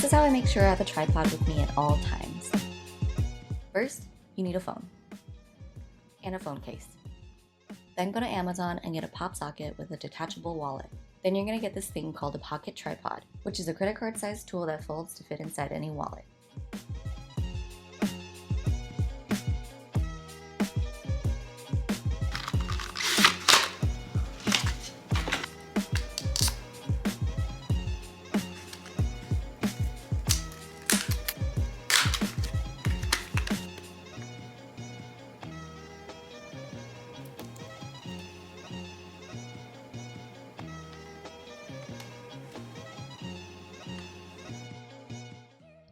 is how I make sure I have a tripod with me at all times. First, you need a phone and a phone case. Then go to Amazon and get a pop socket with a detachable wallet. Then you're going to get this thing called a pocket tripod, which is a credit card sized tool that folds to fit inside any wallet.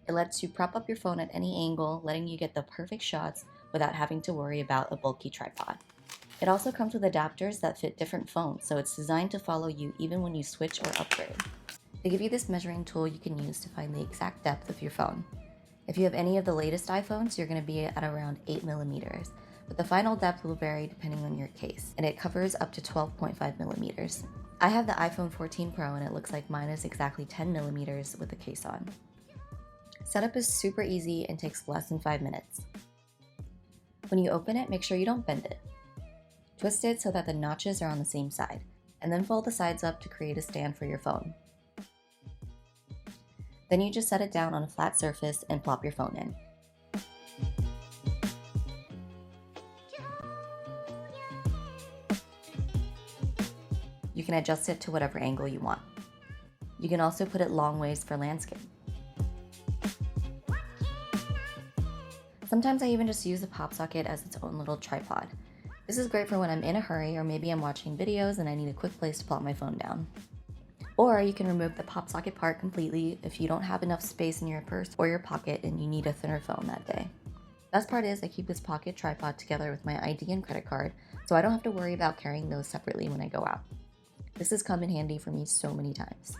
It lets you prop up your phone at any angle, letting you get the perfect shots without having to worry about a bulky tripod. It also comes with adapters that fit different phones, so it's designed to follow you even when you switch or upgrade. They give you this measuring tool you can use to find the exact depth of your phone. If you have any of the latest iPhones, you're going to be at around 8mm, but the final depth will vary depending on your case, and it covers up to 12.5mm. I have the iPhone 14 Pro and it looks like mine is exactly 10mm with the case on. Setup is super easy and takes less than 5 minutes. When you open it, make sure you don't bend it. Twist it so that the notches are on the same side, and then fold the sides up to create a stand for your phone. Then you just set it down on a flat surface and plop your phone in. You can adjust it to whatever angle you want. You can also put it long ways for landscape. Sometimes I even just use the pop socket as its own little tripod. This is great for when I'm in a hurry or maybe I'm watching videos and I need a quick place to plop my phone down. Or you can remove the pop socket part completely if you don't have enough space in your purse or your pocket and you need a thinner phone that day. Best part is I keep this pocket tripod together with my ID and credit card, so I don't have to worry about carrying those separately when I go out. This has come in handy for me so many times.